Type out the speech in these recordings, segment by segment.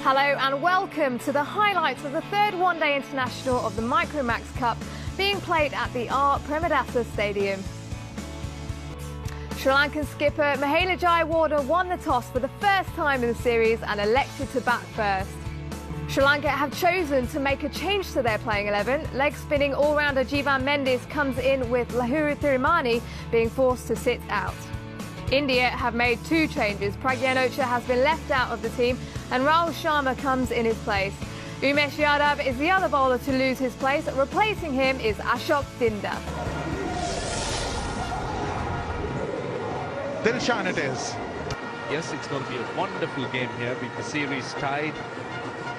Hello and welcome to the highlights of the third one-day international of the Micromax Cup being played at the R. Premadasa Stadium. Sri Lankan skipper Mahela Jayawardene won the toss for the first time in the series and elected to bat first. Sri Lanka have chosen to make a change to their playing 11. Leg-spinning all-rounder Jivan Mendis comes in with Lahuru Thirumanni being forced to sit out. India have made two changes. Pragyan Ocha has been left out of the team and Rahul Sharma comes in his place. Umesh Yadav is the other bowler to lose his place. Replacing him is Ashok Dinda. Dilshan it is. Yes, it's going to be a wonderful game here with the series tied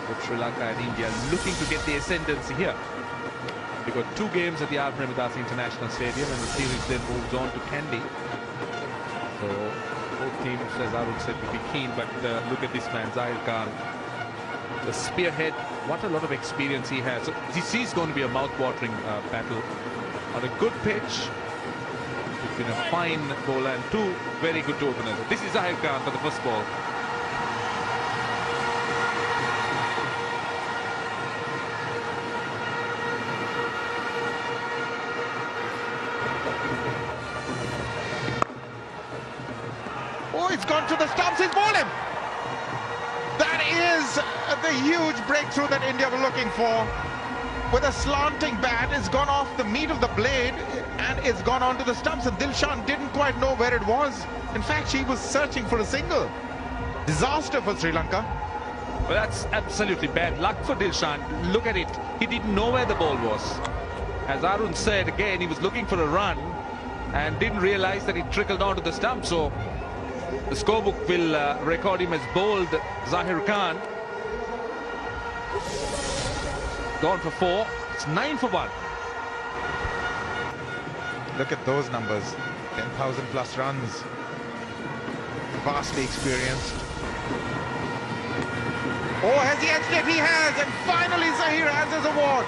with Sri Lanka and India looking to get the ascendancy here. We've got two games at the R. Premadasa International Stadium and the series then moves on to Kandy. So both teams, as Arun said, will be keen, but look at this man, Zahir Khan. The spearhead, what a lot of experience he has. So this is going to be a mouth-watering battle on a good pitch between a fine bowler and two very good openers. This is Zahir Khan for the first ball. Oh, it's gone to the stumps, he's bowled him. That is the huge breakthrough that India were looking for. With a slanting bat, it's gone off the meat of the blade and it's gone onto the stumps, and Dilshan didn't quite know where it was. In fact, she was searching for a single. Disaster for Sri Lanka. Well, that's absolutely bad luck for Dilshan. Look at it. He didn't know where the ball was. As Arun said, again, he was looking for a run and didn't realize that it trickled onto the stump. So the scorebook will record him as bowled Zahir Khan. Gone for 4. It's 9 for 1. Look at those numbers. 10,000 plus runs. Vastly experienced. Oh, has he edged it? He has. And finally Zahir has his award.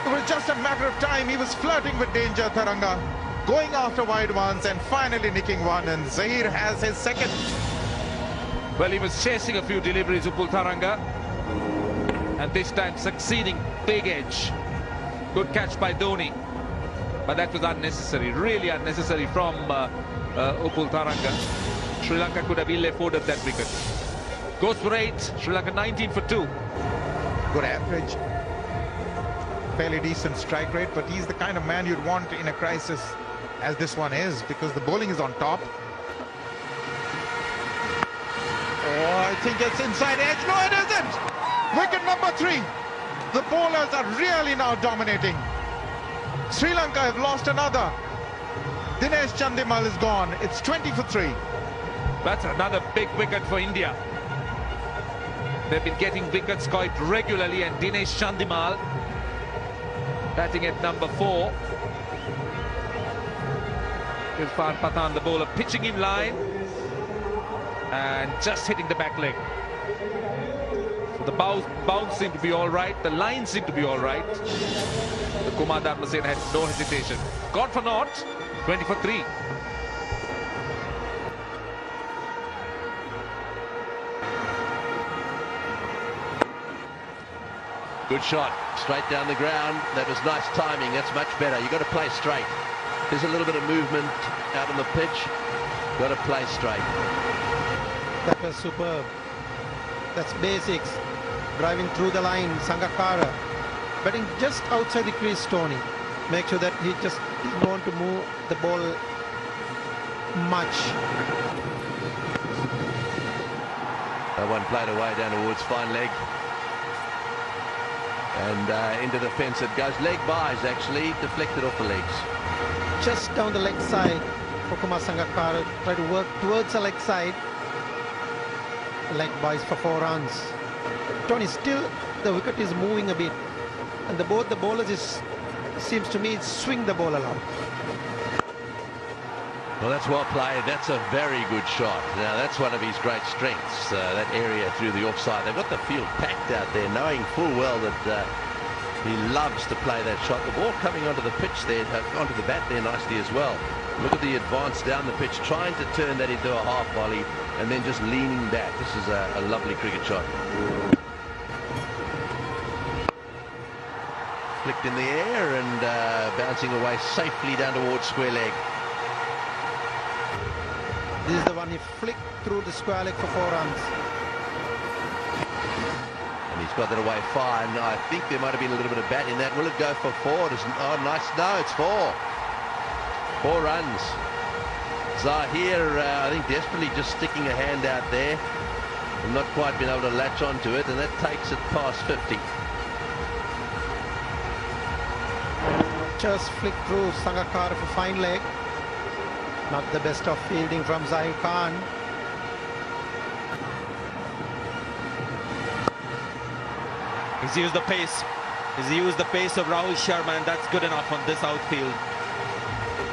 It was just a matter of time. He was flirting with danger, Taranga, going after wide ones and finally nicking one, and Zahir has his second. Well, he was chasing a few deliveries of Taranga, and this time succeeding. Big edge. Good catch by Dhoni, but that was unnecessary, really unnecessary from Upul Taranga. Sri Lanka could have ill afforded that wicket. Goes for 8. Sri Lanka 19 for 2. Good average. Fairly decent strike rate, but he's the kind of man you'd want in a crisis as this one is, because the bowling is on top. Oh, I think it's inside edge. No, it isn't. Wicket number 3. The bowlers are really now dominating. Sri Lanka have lost another. Dinesh Chandimal is gone. It's 20 for 3. That's another big wicket for India. They've been getting wickets quite regularly, and Dinesh Chandimal batting at number 4. Irfan Pathan, the bowler, pitching in line and just hitting the back leg. So the bounce seemed to be all right. The line seemed to be all right. The Kumar Dharmasen had no hesitation. Gone for naught. 20 for 3. Good shot, straight down the ground. That was nice timing. That's much better. You've got to play straight. There's a little bit of movement out on the pitch. Got to play straight. That was superb. That's basics. Driving through the line, Sangakkara. Batting just outside the crease, Tony. Make sure that he just is going to move the ball much. That one played away down towards fine leg. And into the fence it goes. Leg buys actually, deflected off the legs. Just down the leg side for Kumar Sangakkara. Try to work towards the leg side. Leg buys for 4 runs. Tony, still the wicket is moving a bit. And both the bowlers seems to me swing the ball along. Well, that's well played. That's a very good shot. Now, that's one of his great strengths, that area through the offside. They've got the field packed out there, knowing full well that He loves to play that shot. The ball coming onto the pitch there, onto the bat there nicely as well. Look at the advance down the pitch, trying to turn that into a half volley and then just leaning back. This is a lovely cricket shot. Flicked in the air and bouncing away safely down towards square leg. This is the one he flicked through the square leg for 4 runs. And he's got that away fine. I think there might have been a little bit of bat in that. Will it go for 4? Oh, nice. No, it's 4. 4 runs. Zahir, I think, desperately just sticking a hand out there and not quite being able to latch onto it, and that takes it past 50. Just flicked through Sangakkara for fine leg. Not the best of fielding from Zahir Khan. He's used the pace. He's used the pace of Rahul Sharma, and that's good enough on this outfield.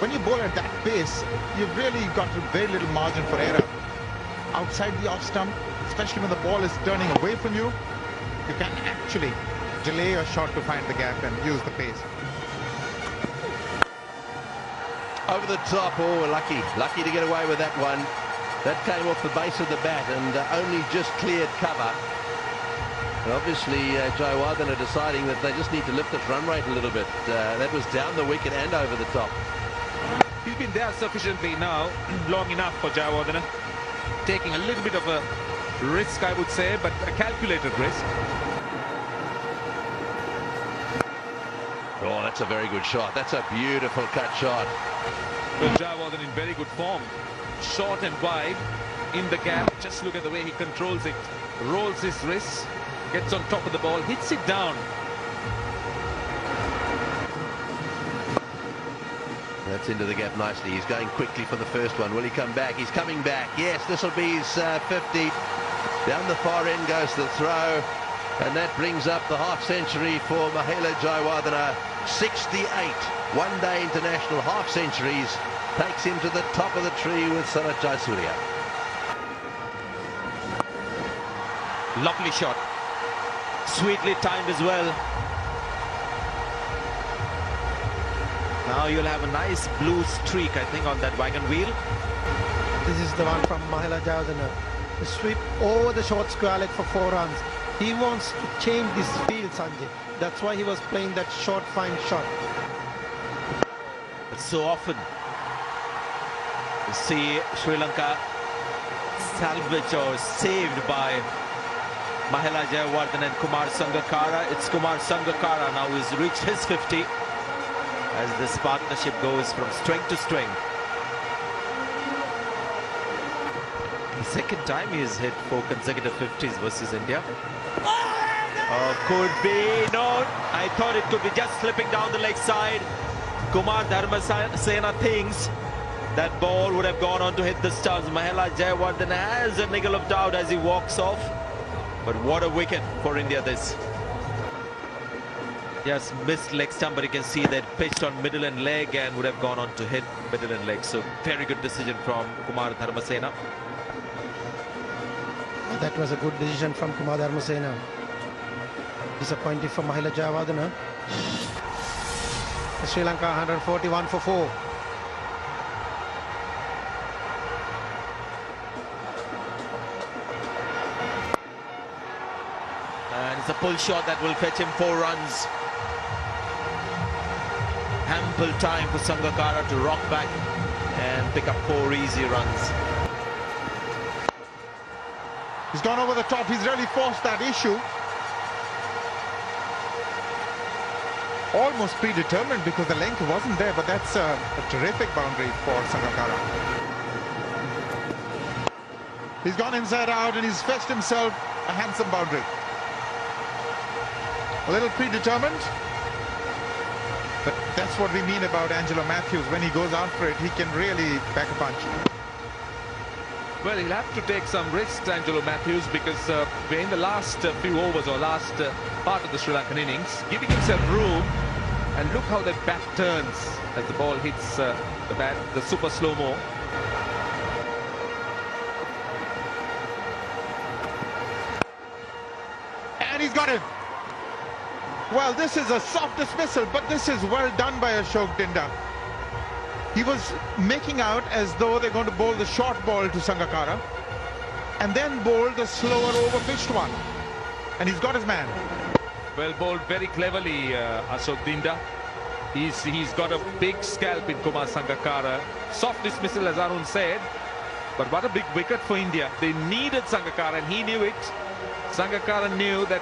When you bowl at that pace, you've really got very little margin for error. Outside the off stump, especially when the ball is turning away from you, you can actually delay your shot to find the gap and use the pace. Over the top. Oh, lucky to get away with that one. That came off the base of the bat and only just cleared cover. And obviously Jayawardene are deciding that they just need to lift its run rate a little bit. That was down the wicket and over the top. He's been there sufficiently now, long enough for Jayawardene. Taking a little bit of a risk, I would say, but a calculated risk. Oh, that's a very good shot. That's a beautiful cut shot. Well, Jayawardene in very good form. Short and wide, in the gap. Just look at the way he controls it. Rolls his wrists, gets on top of the ball, hits it down. That's into the gap nicely. He's going quickly for the first one. Will he come back? He's coming back. Yes, this will be his 50. Down the far end goes the throw. And that brings up the half century for Mahela Jayawardene. 68 one-day international half centuries. Takes him to the top of the tree with Sarat Jayasuriya. Lovely shot. Sweetly timed as well. Now you'll have a nice blue streak, I think, on that wagon wheel. This is the one from Mahela Jayawardene. The sweep over the short square leg for 4 runs. He wants to change this field, Sanjay. That's why he was playing that short, fine shot. But so often you see Sri Lanka salvaged or saved by Mahela Jayawardene and Kumar Sangakkara. It's Kumar Sangakkara now who's reached his 50 as this partnership goes from strength to strength. The second time he has hit 4 consecutive 50s versus India. Oh, could be. No, I thought it could be just slipping down the leg side. Kumar Dharmasena thinks that ball would have gone on to hit the stumps. Mahela Jayawardene has a niggle of doubt as he walks off. But what a wicket for India this. Yes, missed leg stump, but you can see that pitched on middle and leg and would have gone on to hit middle and leg. So very good decision from Kumar Dharmasena. That was a good decision from Kumar Dharmasena. Disappointed for Mahela Jayawardene. Sri Lanka 141 for 4. And it's a pull shot that will fetch him 4 runs. Ample time for Sangakkara to rock back and pick up 4 easy runs. He's gone over the top. He's really forced that issue. Almost predetermined because the length wasn't there, but that's a terrific boundary for Sangakkara. He's gone inside out and he's fetched himself a handsome boundary. A little predetermined, but that's what we mean about Angelo Matthews. When he goes out for it, he can really pack a punch. Well, he'll have to take some risks, Angelo Matthews, because we're in the last few overs or last part of the Sri Lankan innings, giving himself room. And look how that bat turns as the ball hits the bat, the super slow-mo. And he's got him. Well, this is a soft dismissal, but this is well done by Ashok Dinda. He was making out as though they're going to bowl the short ball to Sangakkara and then bowl the slower over-pitched one. And he's got his man. Well bowled very cleverly, Ashok Dinda. He's got a big scalp in Kumar Sangakkara. Soft dismissal, as Arun said. But what a big wicket for India. They needed Sangakkara, and he knew it. Sangakkara knew that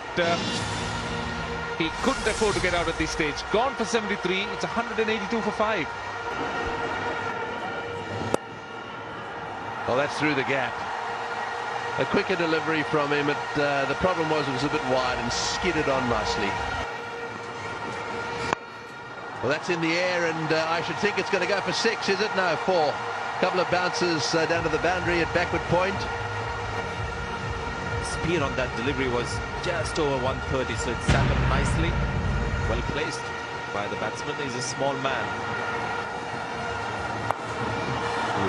he couldn't afford to get out at this stage. Gone for 73. It's 182 for 5. Well, that's through the gap. A quicker delivery from him. The problem was it was a bit wide and skidded on nicely. Well, that's in the air, and I should think it's going to go for 6, is it? No, 4. A couple of bounces down to the boundary at backward point. Speed on that delivery was just over 130, so it sat up nicely. Well placed by the batsman. He's a small man.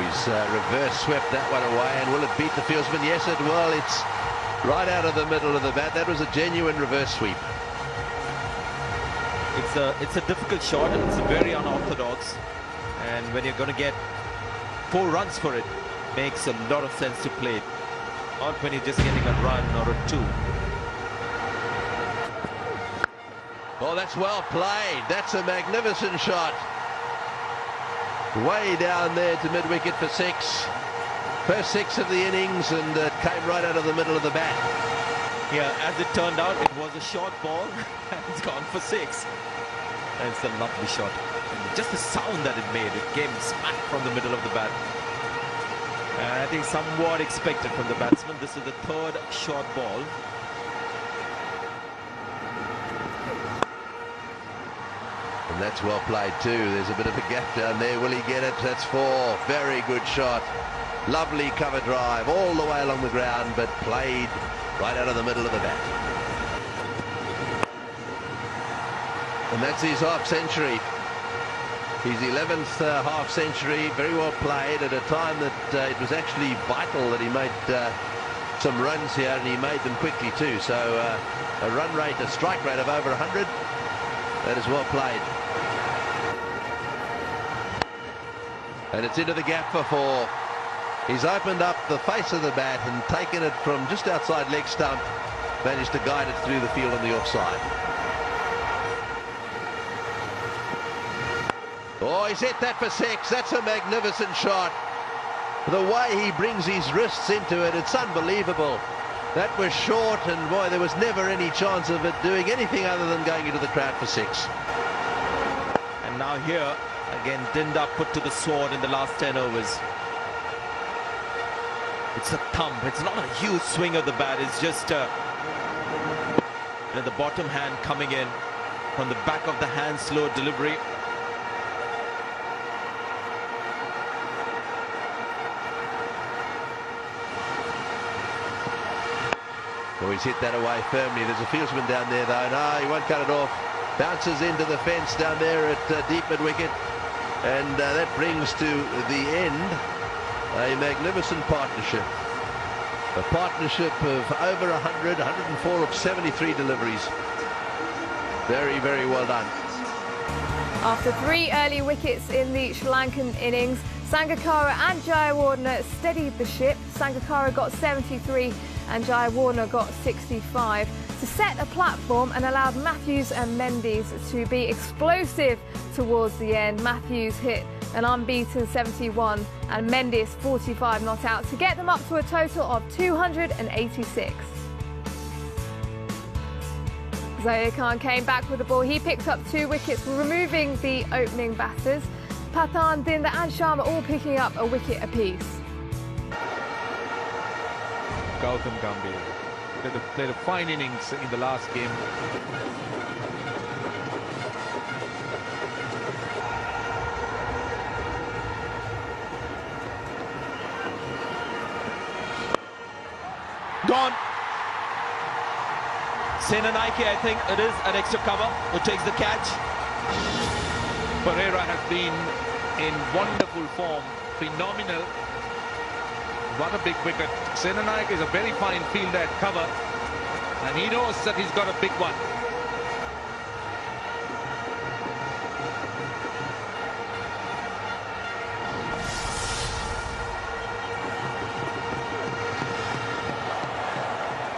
He's reverse swept that one away, and will it beat the fieldsman? Yes, it will. It's right out of the middle of the bat. That was a genuine reverse sweep. It's a difficult shot, and it's very unorthodox. And when you're going to get 4 runs for it, makes a lot of sense to play it. Not when you're just getting a run or a 2. Oh, that's well played. That's a magnificent shot. Way down there to mid-wicket for 6. First 6 of the innings, and it came right out of the middle of the bat. Yeah, as it turned out, it was a short ball, and it's gone for 6. And it's a lovely shot. And just the sound that it made, it came smack from the middle of the bat. And I think somewhat expected from the batsman. This is the 3rd short ball. And that's well played too. There's a bit of a gap down there. Will he get it? That's 4. Very good shot. Lovely cover drive all the way along the ground, but played right out of the middle of the bat. And that's his half century. His 11th half century. Very well played at a time that it was actually vital that he made some runs here, and he made them quickly too. So a run rate, a strike rate of over 100. That is well played. And it's into the gap for 4. He's opened up the face of the bat and taken it from just outside leg stump. Managed to guide it through the field on the offside. Oh, he's hit that for 6. That's a magnificent shot. The way he brings his wrists into it, it's unbelievable. That was short, and boy, there was never any chance of it doing anything other than going into the crowd for 6. And now here, again, Dinda put to the sword in the last 10 overs. It's a thump. It's not a huge swing of the bat. It's just the bottom hand coming in from the back of the hand, slow delivery. Oh, he's hit that away firmly. There's a fieldsman down there though. No, he won't cut it off. Bounces into the fence down there at deep mid-wicket. And that brings to the end a magnificent partnership. A partnership of over 100, 104 of 73 deliveries. Very, very well done. After 3 early wickets in the Sri Lankan innings, Sangakkara and Jayawardene steadied the ship. Sangakkara got 73 and Jayawardene got 65 to set a platform and allowed Matthews and Mendes to be explosive towards the end. Matthews hit an unbeaten 71 and Mendes 45 not out to get them up to a total of 286. Zaheer Khan came back with the ball. He picked up 2 wickets, removing the opening batters. Pathan, Dinda and Sharma all picking up a wicket apiece. Gautam Gambhir played a fine innings in the last game. Gone. Senanaike, I think it is an extra cover who takes the catch. Pereira has been in wonderful form, phenomenal. What a big wicket. Senanaike is a very fine fielder at cover, and he knows that he's got a big one.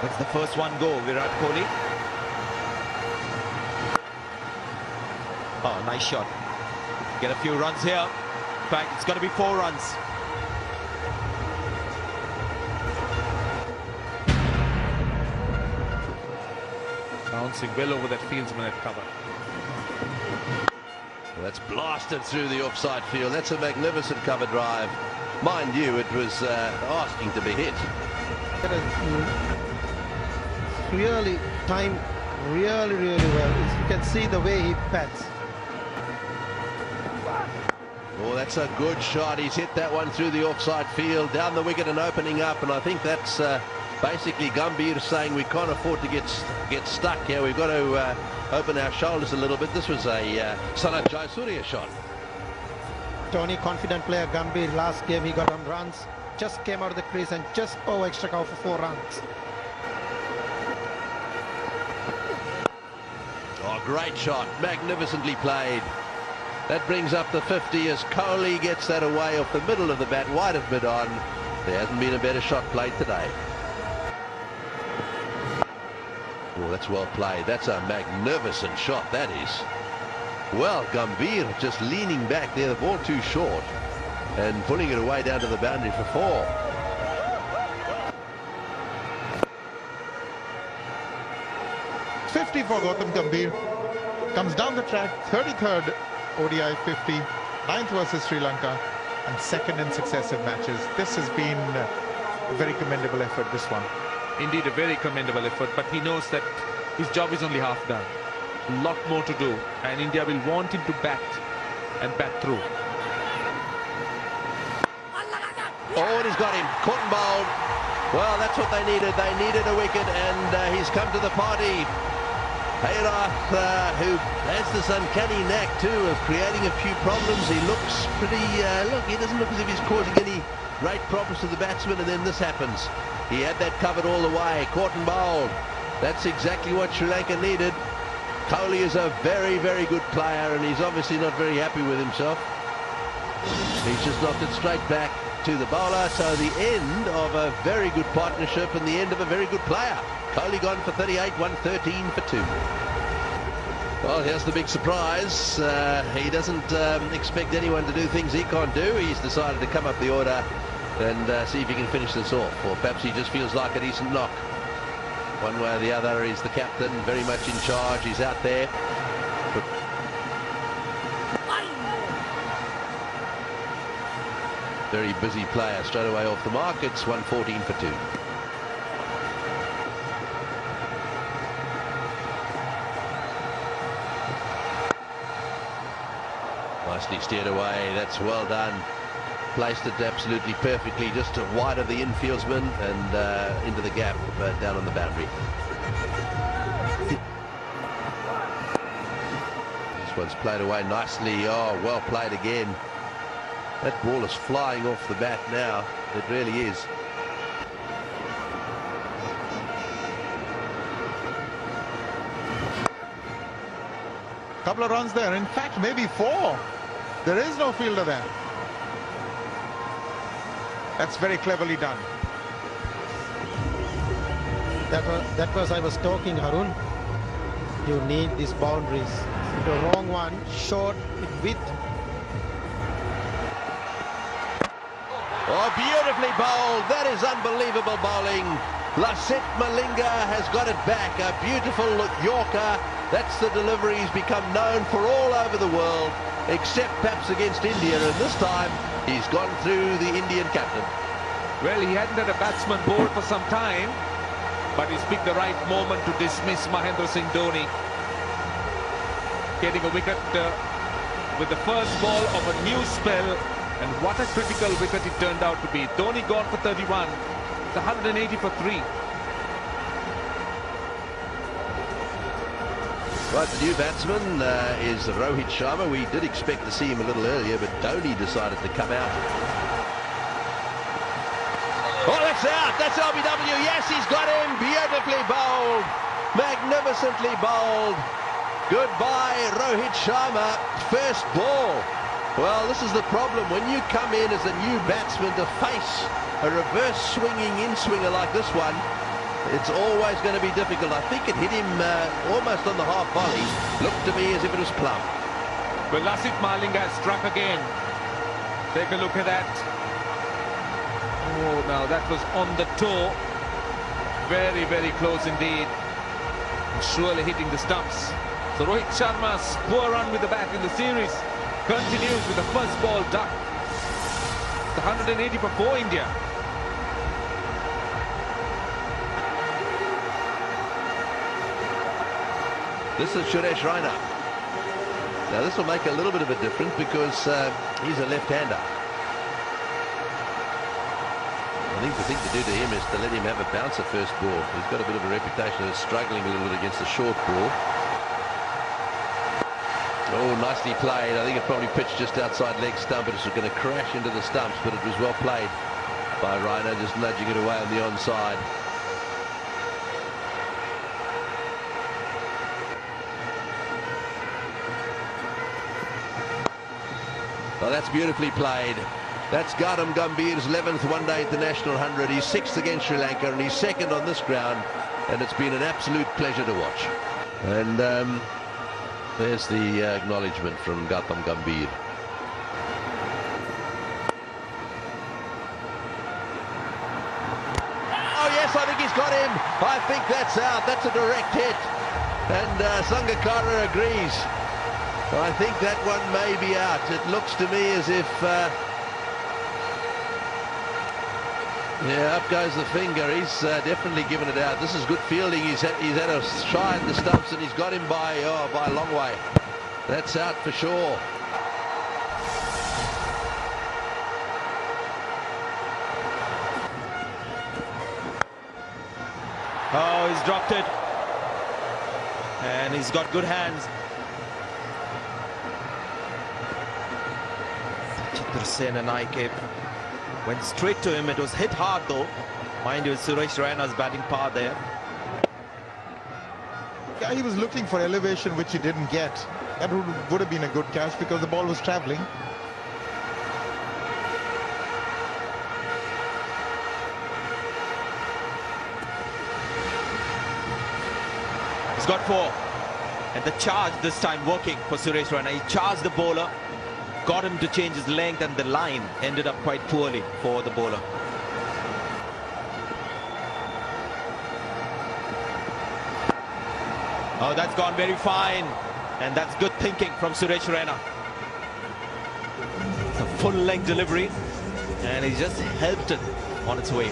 That's the first one go, Virat Kohli. Oh, nice shot. Get a few runs here. In fact, it's going to be 4 runs. Bouncing well over that fieldsman at cover. Well, that's blasted through the offside field. That's a magnificent cover drive. Mind you, it was asking to be hit. Really timed really well. You can see the way he bats. Oh, that's a good shot. He's hit that one through the offside field, down the wicket and opening up. And I think that's basically Gambhir saying we can't afford to get stuck here. We've got to open our shoulders a little bit. This was a Sanat Jayasuriya shot. Dhoni, confident player. Gambhir, last game he got on runs. Just came out of the crease and just extra cover for 4 runs. Oh, great shot. Magnificently played. That brings up the 50 as Kohli gets that away off the middle of the bat, wide of mid-on. There hasn't been a better shot played today. Oh, that's well played. That's a magnificent shot, that is. Well, Gambhir just leaning back there, the ball too short, and pulling it away down to the boundary for 4. $50 for Gautam Gambhir. Comes down the track, 33rd ODI 50, 9th versus Sri Lanka, and 2nd in successive matches. This has been a very commendable effort, this one. Indeed, a very commendable effort, but he knows that his job is only half done. A lot more to do, and India will want him to bat and bat through. Oh, and he's got him. Caught and bowled. Well, that's what they needed. They needed a wicket, and he's come to the party. Hayrath, who has this uncanny knack too of creating a few problems. He looks pretty, he doesn't look as if he's causing any great problems to the batsman, and then this happens. He had that covered all the way, caught and bowled. That's exactly what Sri Lanka needed. Kohli is a very good player, and he's obviously not very happy with himself. He's just knocked it straight back to the bowler, so the end of a very good partnership and the end of a very good player. Kohli gone for 38, 113 for 2. Well, here's the big surprise. He doesn't expect anyone to do things he can't do. He's decided to come up the order and see if he can finish this off, or perhaps he just feels like a decent knock. One way or the other, he's the captain, very much in charge. He's out there. Very busy player straight away off the mark. It's 114 for 2. Nicely steered away. That's well done. Placed it absolutely perfectly, just to wide of the infieldsman and into the gap down on the boundary. This one's played away nicely. Oh, well played again. That ball is flying off the bat now. It really is. Couple of runs there. In fact, maybe 4. There is no fielder there. That's very cleverly done. That was I was talking, Harun. You need these boundaries. The wrong one, short, with width. Oh, beautifully bowled. That is unbelievable bowling. Lasith Malinga has got it back. A beautiful Yorker. That's the delivery he's become known for all over the world, except perhaps against India, and this time he's gone through the Indian captain. Well, he hadn't had a batsman bored for some time, but he's picked the right moment to dismiss Mahendra Singh Dhoni. Getting a wicket with the first ball of a new spell, and what a critical wicket it turned out to be. Dhoni gone for 31. It's 180 for 3. Right, the new batsman is Rohit Sharma. We did expect to see him a little earlier, but Dhoni decided to come out. Oh, that's out. That's LBW. Yes, he's got him. Beautifully bowled. Magnificently bowled. Goodbye, Rohit Sharma. First ball. Well, this is the problem. When you come in as a new batsman to face a reverse swinging in-swinger like this one, It's always going to be difficult. I think it hit him almost on the half volley. Looked to me as if it was plumb. Well, Lasith Malinga has struck again. Take a look at that. Oh, now that was on the toe. Very, very close indeed. And surely hitting the stumps. So Rohit Sharma's poor run with the bat in the series continues with the first ball duck. The 180 for 4 India. This is Suresh Raina. Now this will make a little bit of a difference because he's a left-hander. I think the thing to do to him is to let him have a bouncer first ball. He's got a bit of a reputation of struggling a little bit against the short ball. Oh, nicely played. I think it probably pitched just outside leg stump, but it was going to crash into the stumps, but it was well played by Raina, just nudging it away on the onside. Oh, that's beautifully played. That's Gautam Gambhir's 11th one-day international 100. He's 6th against Sri Lanka, and he's 2nd on this ground, and it's been an absolute pleasure to watch. And there's the acknowledgement from Gautam Gambhir. Oh yes, I think he's got him. I think that's out. That's a direct hit, and Sangakkara agrees. I think that one may be out. It looks to me as if yeah, up goes the finger. He's definitely given it out. This is good fielding. He's had a shy at the stumps, and he's got him by a long way. That's out for sure. Oh, he's dropped it. And he's got good hands. Chitra Sen and IK went straight to him. It was hit hard though. Mind you, Suresh Raina's batting power there. Yeah, he was looking for elevation, which he didn't get. That would have been a good catch because the ball was travelling. He's got 4. And the charge this time working for Suresh Raina. He charged the bowler, got him to change his length, and the line ended up quite poorly for the bowler. Oh, that's gone very fine. And that's good thinking from Suresh Raina. It's a full-length delivery. And he just helped it on its way.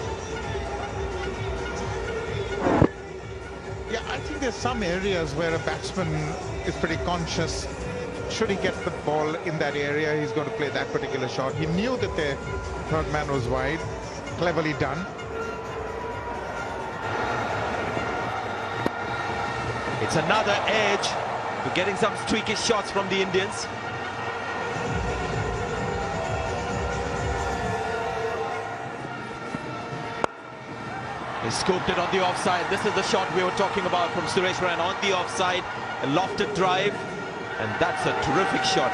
Yeah, I think there's some areas where a batsman is pretty conscious. Should he get the ball in that area, he's going to play that particular shot. He knew that the third man was wide. Cleverly done. It's another edge. We're getting some streaky shots from the Indians. He scooped it on the offside. This is the shot we were talking about from Suresh Raina on the offside. A lofted drive. And that's a terrific shot.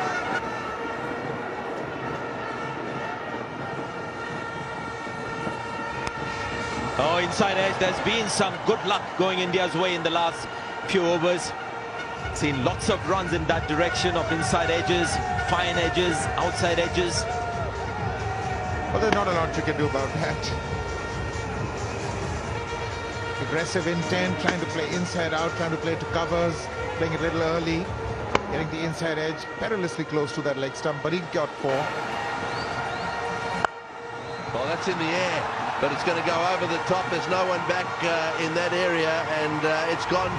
Oh, inside edge. There's been some good luck going India's way in the last few overs. Seen lots of runs in that direction of inside edges, fine edges, outside edges. Well, there's not a lot you can do about that. Aggressive intent, trying to play inside out, trying to play to covers, playing it a little early. Getting the inside edge, perilously close to that leg stump, but he got 4. Well, that's in the air, but it's going to go over the top. There's no one back in that area, and it's gone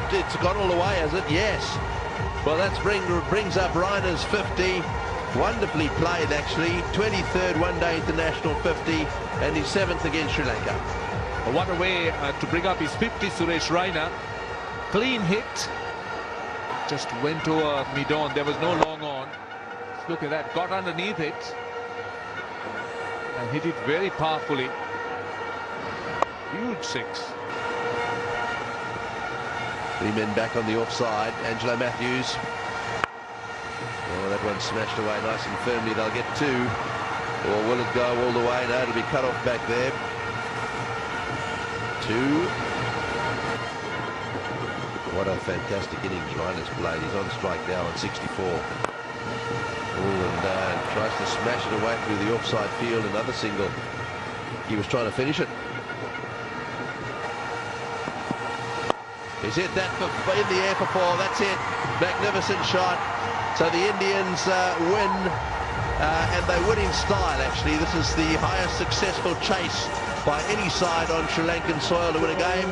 all the way, has it? Yes. Well, that brings up Raina's 50. Wonderfully played, actually. 23rd one-day international 50, and he's 7th against Sri Lanka. What a way to bring up his 50, Suresh Raina. Clean hit. Just went over mid-on. There was no long on. Look at that. Got underneath it. And hit it very powerfully. Huge 6. 3 men back on the offside. Angelo Matthews. Oh, that one smashed away nice and firmly. They'll get 2. Or will it go all the way? No, it'll be cut off back there. 2. fantastic innings Rainer's played. He's on strike now on 64. And tries to smash it away through the offside field. Another single. He was trying to finish it. He's hit that in the air for 4. That's it. Magnificent shot. So the Indians win, and they win in style, actually. This is the highest successful chase by any side on Sri Lankan soil to win a game.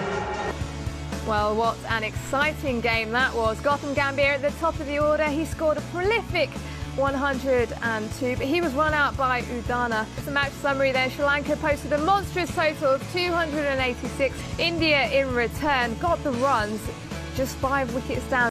Well, what an exciting game that was. Gotham Gambhir at the top of the order. He scored a prolific 102, but he was run out by Udana. It's a match summary there. Sri Lanka posted a monstrous total of 286. India, in return, got the runs, just 5 wickets down.